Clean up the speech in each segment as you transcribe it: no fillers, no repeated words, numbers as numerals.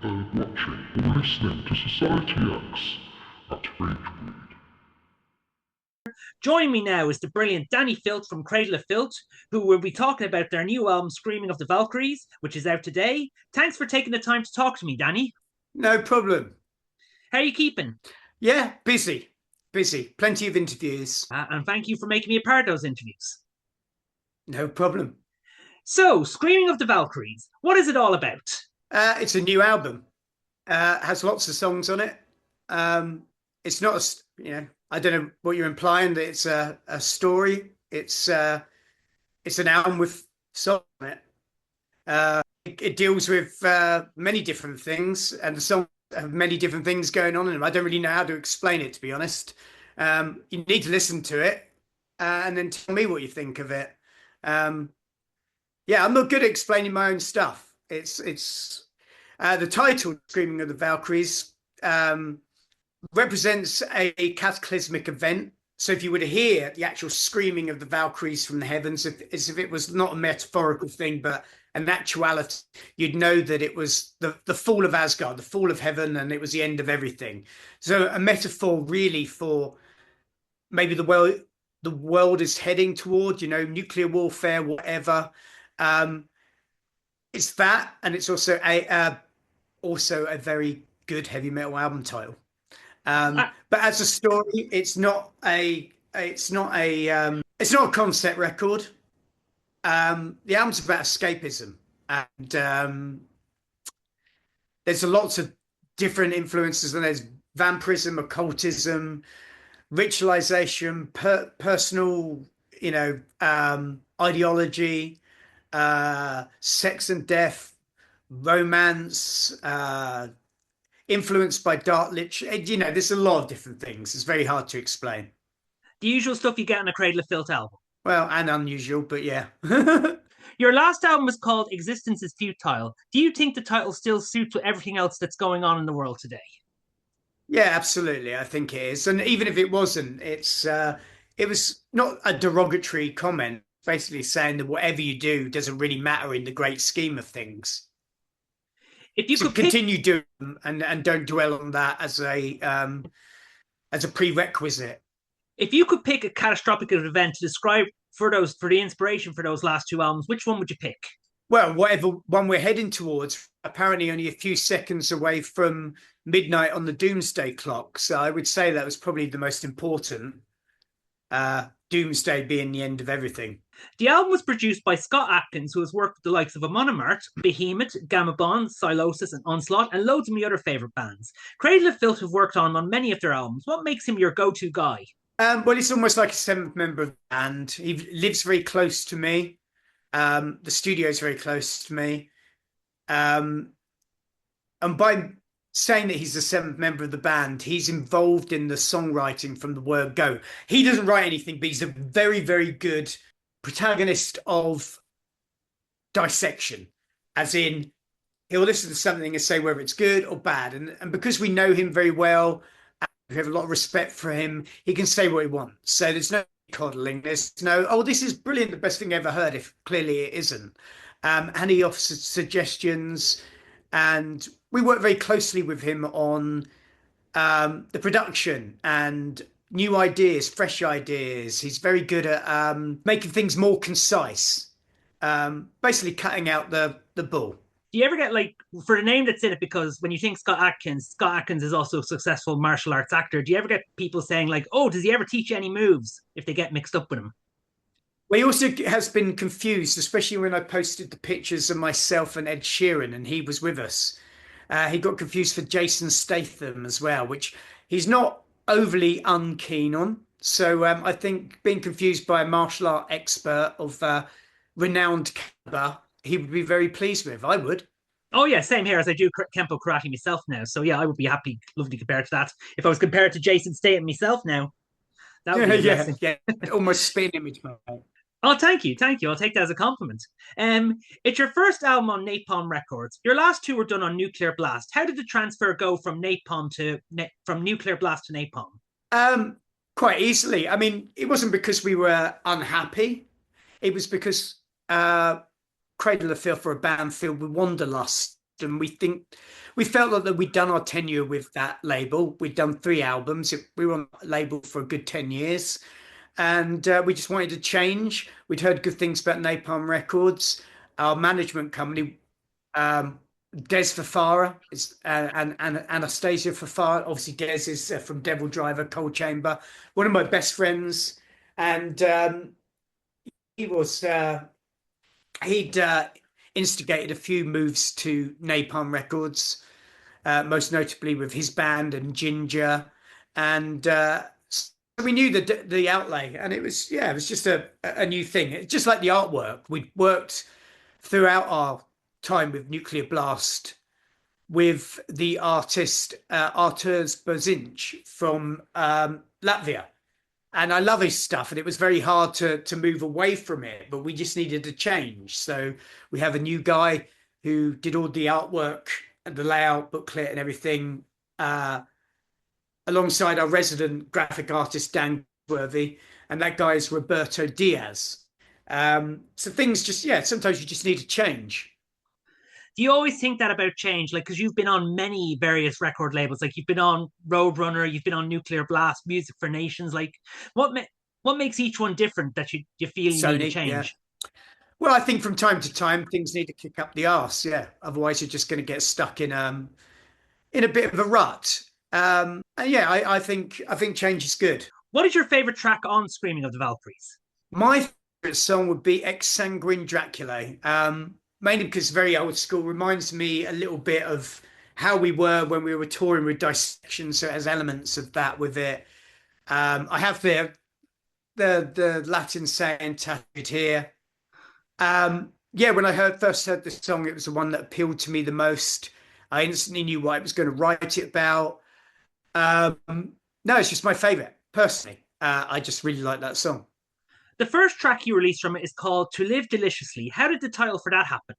watching or listening to Society X at Ragebreed. Joining me now is the brilliant Dani Filth from Cradle of Filth, who will be talking about their new album, Screaming of the Valkyries, which is out today. Thanks for taking the time to talk to me, Dani. No problem. How are you keeping? Yeah, busy. Busy. Plenty of interviews. And thank you for making me a part of those interviews. No problem. So, Screaming of the Valkyries, what is it all about? It's a new album. Has lots of songs on it. It's not I don't know what you're implying, that it's a story. It's an album with songs on it. It deals with many different things, and the songs have many different things going on in them. I don't really know how to explain it, to be honest. You need to listen to it and then tell me what you think of it. Yeah, I'm not good at explaining my own stuff. It's the title, Screaming of the Valkyries, represents a cataclysmic event. So if you were to hear the actual screaming of the Valkyries from the heavens, as if it was not a metaphorical thing, but an actuality, you'd know that it was the fall of Asgard, the fall of heaven, and it was the end of everything. So a metaphor really for maybe the world is heading toward, nuclear warfare, whatever. It's that, and it's also a very good heavy metal album title. But as a story, it's not a concept record. The album's about escapism, and there's lots of different influences, and there's vampirism, occultism, ritualization, personal, ideology, sex and death, romance, influenced by dark literature. There's a lot of different things. It's very hard to explain. The usual stuff you get on a Cradle of Filth album. Well, and unusual, but yeah. Your last album was called Existence is Futile. Do you think the title still suits with everything else that's going on in the world today? Yeah, absolutely. I think it is. And even if it wasn't, it was not a derogatory comment, basically saying that whatever you do doesn't really matter in the great scheme of things. If you could continue doing them and don't dwell on that as a prerequisite. If you could pick a catastrophic event to describe for the inspiration for those last two albums, which one would you pick? Well, whatever one we're heading towards, apparently only a few seconds away from midnight on the doomsday clock. So I would say that was probably the most important. Doomsday being the end of everything. The album was produced by Scott Adkins, who has worked with the likes of Amon Behemoth, Gamma Bond, Silosis, and Onslaught, and loads of my other favourite bands. Cradle of Filth have worked on many of their albums. What makes him your go-to guy? Well, he's almost like a seventh member of the band. He lives very close to me. The studio is very close to me. And by saying that he's the seventh member of the band, he's involved in the songwriting from the word go. He doesn't write anything, but he's a very, very good protagonist of dissection, as in he'll listen to something and say whether it's good or bad. And because we know him very well, and we have a lot of respect for him, he can say what he wants. So there's no coddling, there's no, oh, this is brilliant, the best thing I ever heard, if clearly it isn't. And he offers suggestions, and we work very closely with him on the production and new ideas, fresh ideas. He's very good at making things more concise, basically cutting out the bull. Do you ever get, for the name that's in it, because when you think Scott Adkins is also a successful martial arts actor, do you ever get people saying, oh, does he ever teach you any moves if they get mixed up with him? Well, he also has been confused, especially when I posted the pictures of myself and Ed Sheeran, and he was with us. He got confused for Jason Statham as well, which he's not overly unkeen on. So I think being confused by a martial art expert of renowned caliber, he would be very pleased with. I would. Oh yeah, same here, as I do Kempo karate myself now. So yeah, I would be happy, lovely compared to that. If I was compared to Jason Statham myself now, that would be amazing. Yeah, almost spin image. Oh, thank you. I'll take that as a compliment. It's your first album on Napalm Records. Your last two were done on Nuclear Blast. How did the transfer go from Nuclear Blast to Napalm? Quite easily. I mean, it wasn't because we were unhappy. It was because Cradle of Filth were a band filled with wanderlust and we felt like that we'd done our tenure with that label. We'd done 3 albums. We were on that label for a good 10 years, and we just wanted to change. We'd heard good things about Napalm Records. Our management company, um, Des Fafara is and Anastasia Fafara. Obviously, Des is from Devil Driver, Cold Chamber, one of my best friends, and he was he'd instigated a few moves to Napalm Records, most notably with his band and Ginger, and so we knew the outlay, and it was just a new thing. It's just like the artwork. We'd worked throughout our time with Nuclear Blast with the artist Arturs Bozinc from Latvia. And I love his stuff, and it was very hard to move away from it, but we just needed a change. So we have a new guy who did all the artwork and the layout booklet and everything, alongside our resident graphic artist Dan Worthy, and that guy is Roberto Diaz. So things just, yeah, sometimes you just need to change. Do you always think that about change? Like, because you've been on many various record labels, like you've been on Roadrunner, you've been on Nuclear Blast, Music for Nations. Like, what ma- what makes each one different that you feel you need to Sony, yeah. change? Well, I think from time to time things need to kick up the arse, yeah. Otherwise, you're just going to get stuck in a bit of a rut. And yeah, I think change is good. What is your favorite track on Screaming of the Valkyries? My favorite song would be Ex Sanguine Draculae, mainly because it's very old school. Reminds me a little bit of how we were when we were touring with Dissection, so it has elements of that with it. I have the Latin saying tattooed here. Yeah, when I first heard this song, it was the one that appealed to me the most. I instantly knew what I was going to write it about. Um, no, it's just my favorite personally. I just really like that song. The first track you released from it is called To Live Deliciously. How did the title for that happen?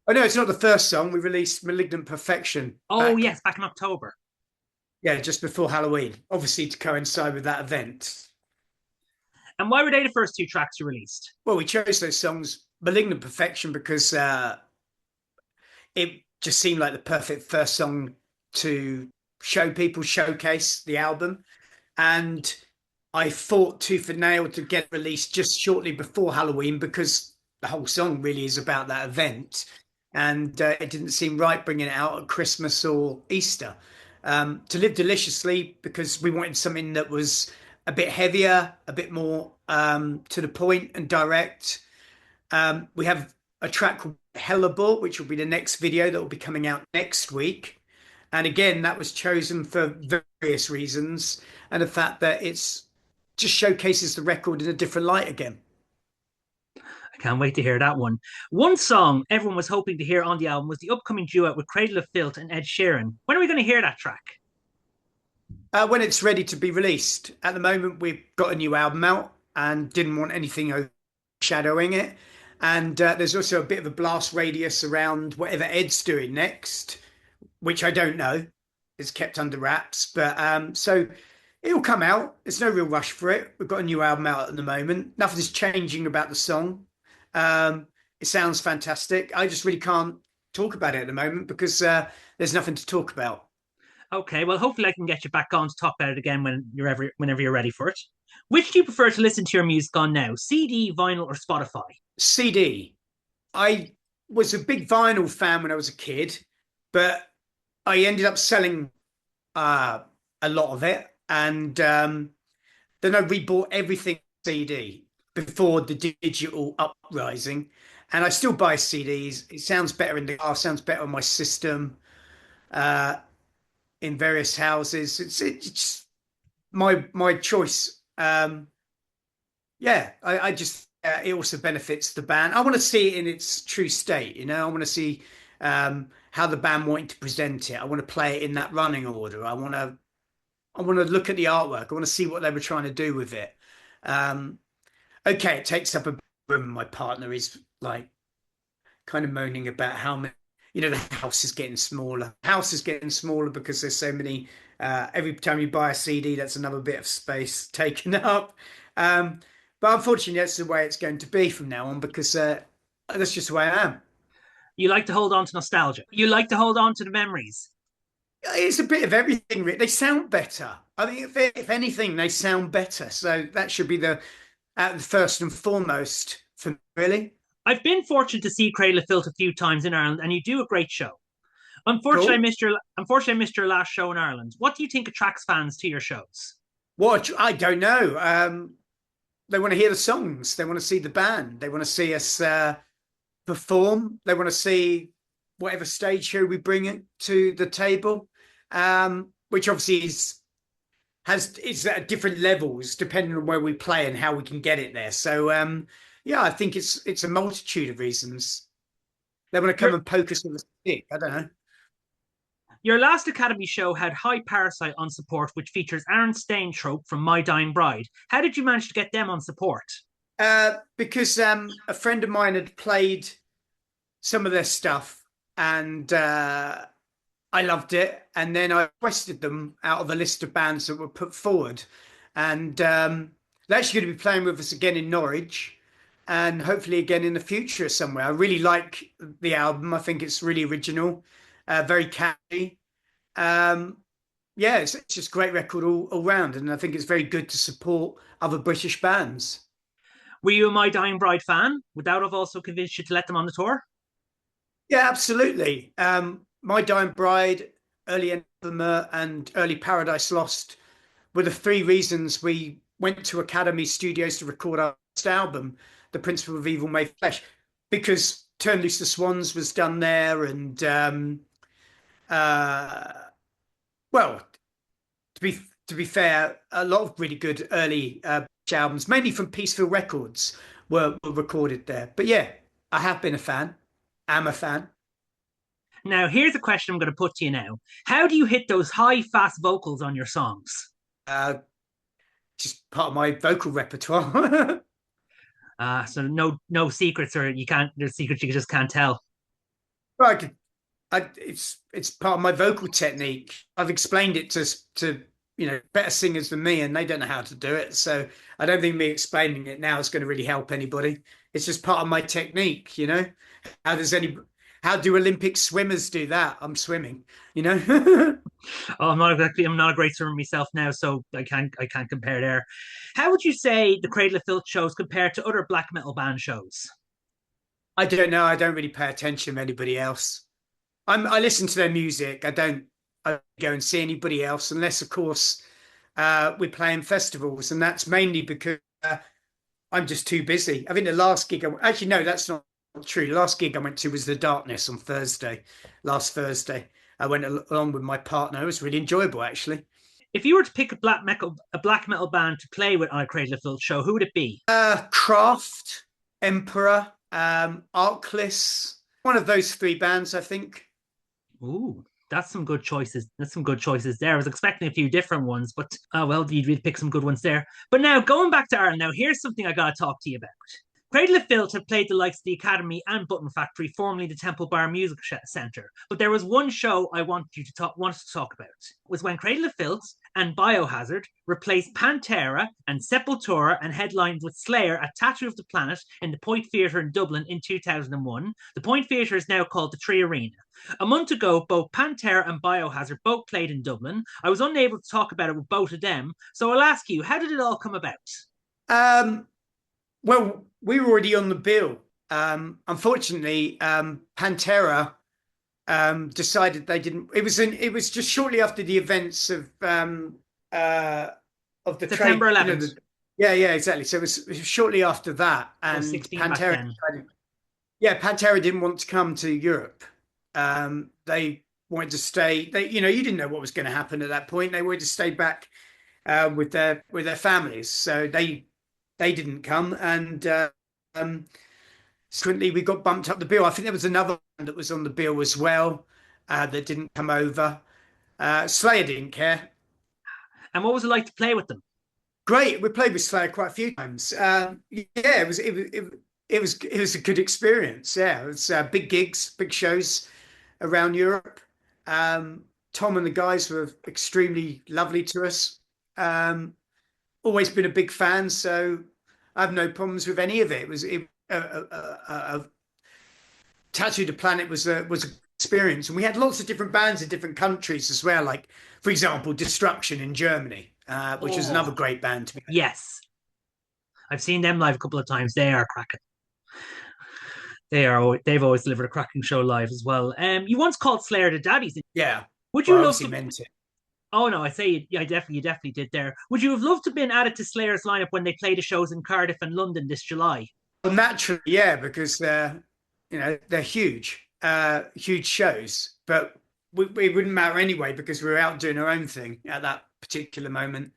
Oh no, it's not the first song. We released Malignant Perfection Oh, back, yes, back in October. yeah, just before Halloween, obviously to coincide with that event. And why were they the first two tracks you released? Well, we chose those songs, Malignant Perfection, because it just seemed like the perfect first song to show people, showcase the album. And I fought tooth and nail to get released just shortly before Halloween because the whole song really is about that event. And it didn't seem right bringing it out at Christmas or Easter. To Live Deliciously, because we wanted something that was a bit heavier, a bit more to the point and direct. We have a track called Hellebore, which will be the next video that will be coming out next week. And again, that was chosen for various reasons, and the fact that it's just showcases the record in a different light again. I can't wait to hear that one. One song everyone was hoping to hear on the album was the upcoming duet with Cradle of Filth and Ed Sheeran. When are we going to hear that track? When it's ready to be released. At the moment, we've got a new album out and didn't want anything overshadowing it. And there's also a bit of a blast radius around whatever Ed's doing next, which I don't know. It's kept under wraps. But so it'll come out. There's no real rush for it. We've got a new album out at the moment. Nothing's changing about the song. It sounds fantastic. I just really can't talk about it at the moment because there's nothing to talk about. Okay, well, hopefully I can get you back on to talk about it again whenever you're ready for it. Which do you prefer to listen to your music on now, CD, vinyl, or Spotify? CD. I was a big vinyl fan when I was a kid, but I ended up selling a lot of it, and then I rebought everything CD before the digital uprising, and I still buy CDs. It sounds better in the car, sounds better on my system, uh, in various houses. It's my choice. Yeah, I just it also benefits the band. I want to see it in its true state. I want to see how the band wanted to present it. I want to play it in that running order. I want to look at the artwork. I want to see what they were trying to do with it. Um, okay, it takes up a room. My partner is like kind of moaning about how many, the house is getting smaller. House is getting smaller because there's so many. Every time you buy a CD, that's another bit of space taken up. Um, but unfortunately, that's the way it's going to be from now on because that's just the way I am. You like to hold on to nostalgia. You like to hold on to the memories. It's a bit of everything. They sound better. I think if anything, they sound better. So that should be the first and foremost for me, really. I've been fortunate to see Cradle of Filth a few times in Ireland, and you do a great show. Cool. Unfortunately, I missed your last show in Ireland. What do you think attracts fans to your shows? What I don't know. They want to hear the songs. They want to see the band. They want to see us perform. They want to see whatever stage show we bring it to the table, which obviously is at different levels depending on where we play and how we can get it there. So yeah, I think it's a multitude of reasons. They want to come Your and poke us with a stick. I don't know. your last Academy show had High Parasite on support, which features Aaron Stainthorpe from My Dying Bride. How did you manage to get them on support? Because a friend of mine had played some of their stuff and I loved it. And then I requested them out of a list of bands that were put forward. And they're actually going to be playing with us again in Norwich and hopefully again in the future somewhere. I really like the album. I think it's really original, very catchy. Um, yeah, it's just a great record all round. And I think it's very good to support other British bands. Were you a My Dying Bride fan? Would that have also convinced you to let them on the tour? Yeah, absolutely. My Dying Bride, Early Enema, and Early Paradise Lost were the three reasons we went to Academy Studios to record our first album, The Principle of Evil Made Flesh, because Turn Loose the Swans was done there, and uh, well, to be to be fair, a lot of really good early albums, mainly from Peaceful Records, were recorded there. But yeah, I have been a fan. Am a fan. Now, here's a question I'm going to put to you now. How do you hit those high, fast vocals on your songs? Uh, just part of my vocal repertoire. So no secrets, or you can't. There's secrets you just can't tell. Well, it's part of my vocal technique. I've explained it to better singers than me, and they don't know how to do it. So I don't think me explaining it now is going to really help anybody. It's just part of my technique. How does any how do Olympic swimmers do that? I'm swimming. You know. Oh, I'm not a great swimmer myself now, so I can't compare there. How would you say the Cradle of Filth shows compare to other black metal band shows? I don't know. I don't really pay attention to anybody else. I listen to their music. I don't go and see anybody else unless, of course, we play in festivals, and that's mainly because I'm just too busy. I think the last gig, actually, no, that's not true. The last gig I went to was The Darkness on last Thursday. I went along with my partner. It was really enjoyable, actually. If you were to pick a black metal band to play with on a Cradle of Filth show, who would it be? Craft, Emperor, Arkless, one of those three bands, I think. Ooh, that's some good choices. That's some good choices there. I was expecting a few different ones, but oh well, you'd really pick some good ones there. But now going back to Ireland, now here's something I gotta talk to you about. Cradle of Filth have played the likes of the Academy and Button Factory, formerly the Temple Bar Music Centre. But there was one show I wanted to talk about. It was when Cradle of Filth and Biohazard replaced Pantera and Sepultura and headlined with Slayer at Tattoo of the Planet in the Point Theatre in Dublin in 2001. The Point Theatre is now called the Tree Arena. A month ago, both Pantera and Biohazard both played in Dublin. I was unable to talk about it with both of them, so I'll ask you, how did it all come about? Um, well, we were already on the bill. Unfortunately, Pantera decided they didn't. It was just shortly after the events of the trade. September 11th. Yeah, exactly. So it was shortly after that, and 16 back Pantera then. decided, yeah, Pantera didn't want to come to Europe. They wanted to stay. You didn't know what was going to happen at that point. They wanted to stay back with their families, so they didn't come, and subsequently we got bumped up the bill. I think there was another one that was on the bill as well that didn't come over. Slayer didn't care. And what was it like to play with them? Great, we played with Slayer quite a few times. Yeah, it was a good experience. Yeah, it was big gigs, big shows around Europe. Tom and the guys were extremely lovely to us. Always been a big fan, so I have no problems with any of it. It was Tattoo the Planet was an experience, and we had lots of different bands in different countries as well. Like, for example, Destruction in Germany, which is another Oh, great band to be. yes. I've seen them live a couple of times. They are cracking. They've always delivered a cracking show live as well. You once called Slayer the Daddies. Yeah, Would well, you I love obviously to? meant it. Oh no, I say yeah, you definitely did there. Would you have loved to have been added to Slayer's lineup when they play the shows in Cardiff and London this July? Well, naturally, yeah, because they're huge, huge shows. But we wouldn't matter anyway because we were out doing our own thing at that particular moment.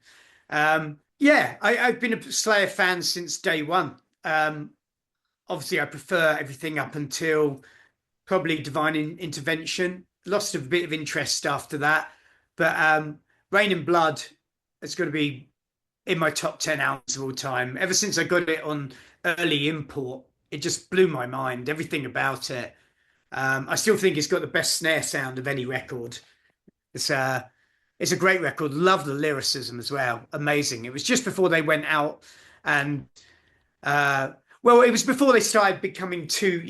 Yeah, I've been a Slayer fan since day one. Obviously, I prefer everything up until probably Divine Intervention. Lost a bit of interest after that, but Rain and Blood is going to be in my top 10 albums of all time. Ever since I got it on early import, it just blew my mind. Everything about it. I still think it's got the best snare sound of any record. It's uh, it's a great record. Love the lyricism as well. Amazing. It was just before they went out and uh, well, it was before they started becoming too,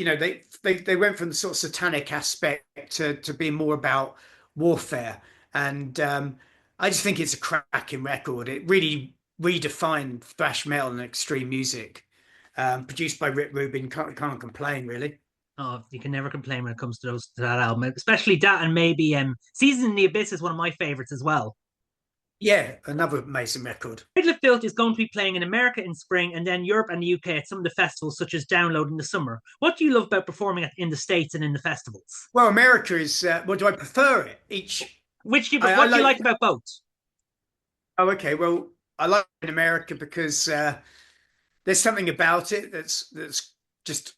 they went from the sort of satanic aspect to being more about warfare. And I just think it's a cracking record. It really redefined thrash metal and extreme music. Produced by Rick Rubin, can't complain really. Oh, you can never complain when it comes to those to that album, especially that and maybe Season in the Abyss is one of my favorites as well. Yeah, another amazing record. Cradle of Filth is going to be playing in America in spring and then Europe and the UK at some of the festivals, such as Download in the summer. What do you love about performing in the States and in the festivals? Well, America is, what do I prefer it? Each, What do you like, like about both? oh, okay. Well, I like in America because there's something about it that's just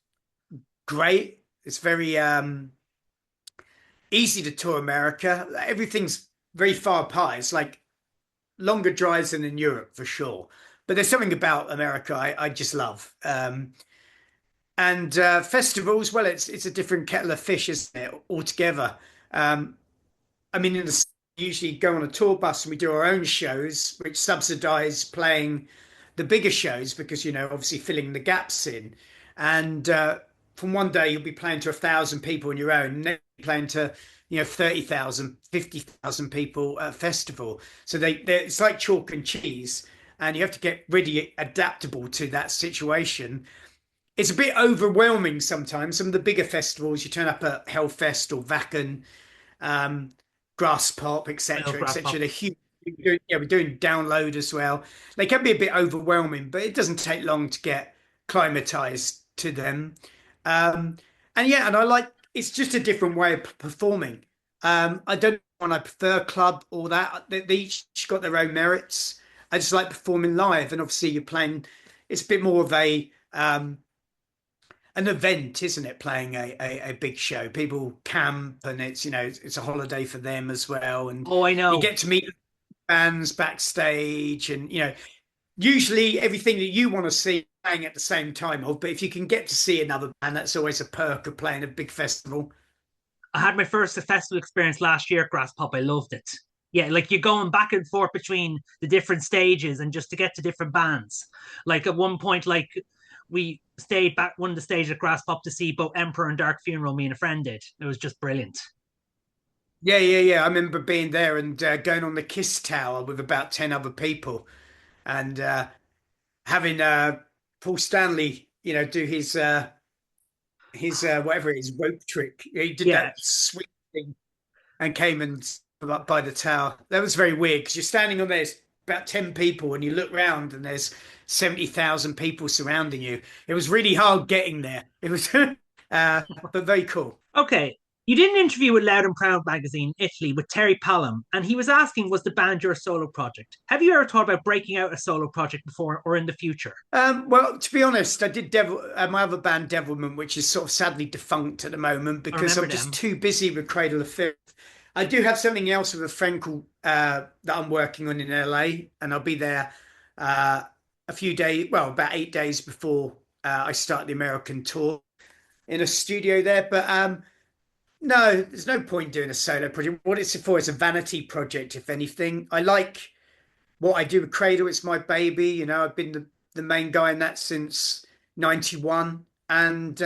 great. It's very easy to tour America. Everything's very far apart. It's like longer drives than in Europe for sure. But there's something about America I just love. And festivals, well, it's a different kettle of fish, isn't it, altogether? Um, I mean, usually go on a tour bus and we do our own shows, which subsidize playing the bigger shows because, obviously filling the gaps in. And from one day you'll be playing to 1,000 people on your own, and then playing to 30,000, 50,000 people at a festival. So it's like chalk and cheese, and you have to get really adaptable to that situation. It's a bit overwhelming sometimes. Some of the bigger festivals, you turn up at Hellfest or Wacken, um, Grass Pop, I love etc., Grass etc. Pop. They're huge. We're doing Download as well. They can be a bit overwhelming, but it doesn't take long to get climatized to them. Um, and yeah, and I like it's just a different way of performing. I don't want I prefer club or that. They each got their own merits. I just like performing live, and obviously you're playing. It's a bit more of a an event, isn't it? Playing a big show. People camp, and it's a holiday for them as well, and Oh, I you know. get to meet fans backstage, and usually everything that you want to see playing at the same time of. But if you can get to see another band, that's always a perk of playing a big festival. I had my first festival experience last year at Grass Pop. I loved it. Yeah, like you're going back and forth between the different stages and just to get to different bands. Like at one point, like we stayed back one of the stages at Grass Pop to see both Emperor and Dark Funeral. Me and a friend did. It was just brilliant. Yeah, yeah, yeah. I remember being there and going on the Kiss Tower with about 10 other people and having Paul Stanley, do his whatever it is rope trick. He did Yeah, that sweet thing and came and stood up by the tower. That was very weird because you're standing on there, it's about 10 people, and you look round and there's 70,000 people surrounding you. It was really hard getting there. It was, but very cool. okay. You did an interview with Loud and Proud magazine, Italy, with Terry Palom, and he was asking, was the band your solo project? Have you ever thought about breaking out a solo project before or in the future? Well, to be honest, I did my other band Devilment, which is sort of sadly defunct at the moment I because remember I'm just them. too busy with Cradle of Filth. I do have something else with a friend called that I'm working on in LA, and I'll be there a few days, well, about 8 days before I start the American tour in a studio there. But no, there's no point doing a solo project. What it's for is a vanity project, if anything. I like what I do with Cradle. It's my baby. I've been the main guy in that since '91, and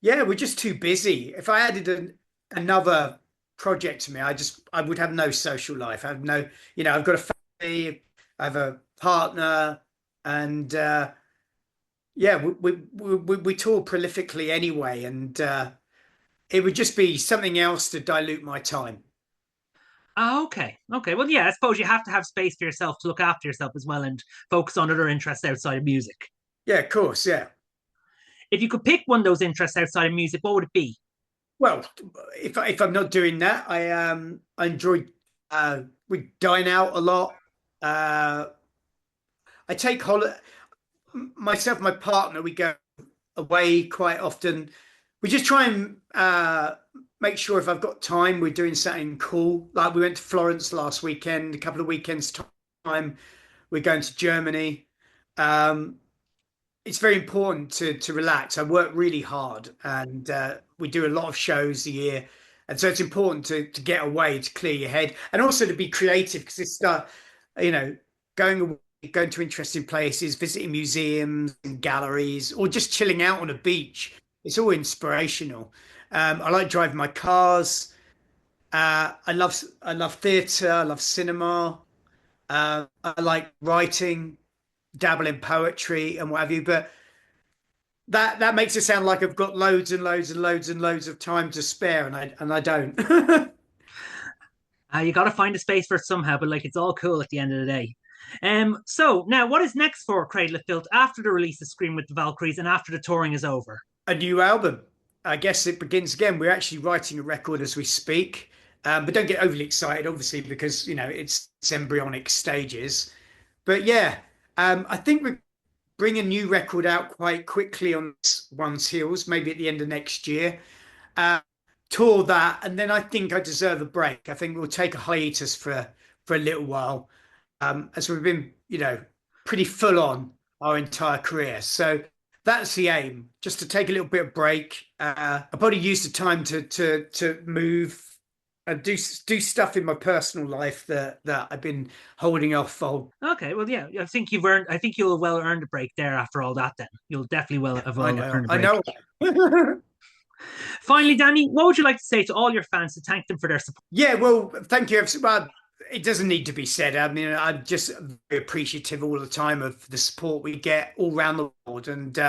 Yeah, we're just too busy. If I added another project to me, I would have no social life. I have no, I've got a family, I have a partner, and yeah, we tour prolifically anyway, and it would just be something else to dilute my time. Ah, okay. Okay. Well, yeah, I suppose you have to have space for yourself to look after yourself as well and focus on other interests outside of music. Yeah, of course, yeah. If you could pick one of those interests outside of music, what would it be? Well, if I'm not doing that, I enjoy we dine out a lot. Uh, I take holiday myself, and my partner. We go away quite often. We just try and make sure if I've got time, we're doing something cool. Like we went to Florence last weekend. A couple of weekends time, we're going to Germany. Um, it's very important to relax. I work really hard, and we do a lot of shows a year, and so it's important to get away to clear your head, and also to be creative because it's you know, going away, going to interesting places, visiting museums and galleries, or just chilling out on a beach. It's all inspirational. I like driving my cars. I love theatre. I love cinema. I like writing, dabble in poetry and what have you, but that makes it sound like I've got loads and loads and loads and loads of time to spare, and I don't. You got to find a space for it somehow, but like it's all cool at the end of the day. So now, what is next for Cradle of Filth after the release of Scream with the Valkyries and after the touring is over? A new album. I guess it begins again. We're actually writing a record as we speak, but don't get overly excited, obviously, because it's embryonic stages. But yeah, I think we bring a new record out quite quickly on this one's heels, maybe at the end of next year. Uh, Tour that, and then I think I deserve a break. I think we'll take a hiatus for a little while, as we've been, pretty full on our entire career. So that's the aim, just to take a little bit of break. I probably use the time to move and do stuff in my personal life that I've been holding off on. Okay, well, yeah, I think you've earned. I think you'll have well earned a break there after all that. Then you'll definitely well have I well know, earned a I break. know. Finally, Danny, what would you like to say to all your fans to thank them for their support? Yeah, well, thank you. Well, it doesn't need to be said. I mean, I'm just very appreciative all the time of the support we get all around the world, and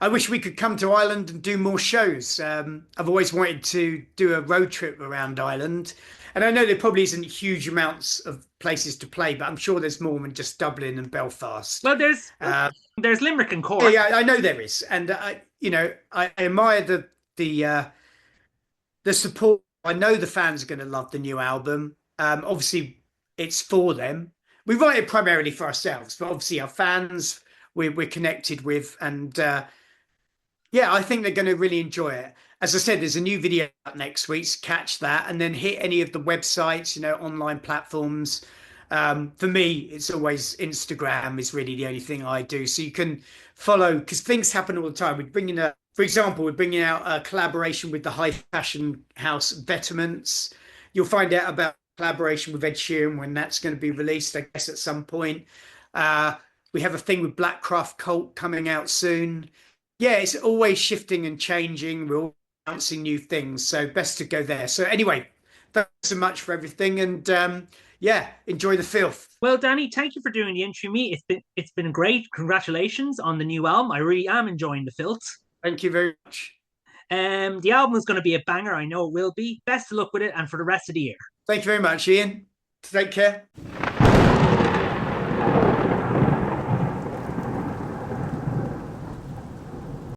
I wish we could come to Ireland and do more shows. I've always wanted to do a road trip around Ireland, and I know there probably isn't huge amounts of places to play, but I'm sure there's more than just Dublin and Belfast. Well, Uh, there's Limerick and yeah, Cork. yeah, I know there is, and I admire the support. I know the fans are going to love the new album. Obviously, it's for them. We write it primarily for ourselves, but obviously our fans we're connected with, and yeah, I think they're going to really enjoy it. As I said, there's a new video out next week, so catch that, and then hit any of the websites, online platforms. For me, it's always Instagram is really the only thing I do. So you can follow because things happen all the time. For example, we're bringing out a collaboration with the high fashion house Vetements. You'll find out about collaboration with Ed Sheeran when that's going to be released, I guess, at some point. Uh, we have a thing with Blackcraft Cult coming out soon. Yeah, it's always shifting and changing. We're all announcing new things, so best to go there. So anyway, thanks so much for everything, and yeah, enjoy the filth. Well, Danny, thank you for doing the interview. Me, it's been great. Congratulations on the new album. I really am enjoying the filth. Thank you very much. The album is going to be a banger. I know it will be. Best of luck with it, and for the rest of the year. Thank you very much, Ian. Take care.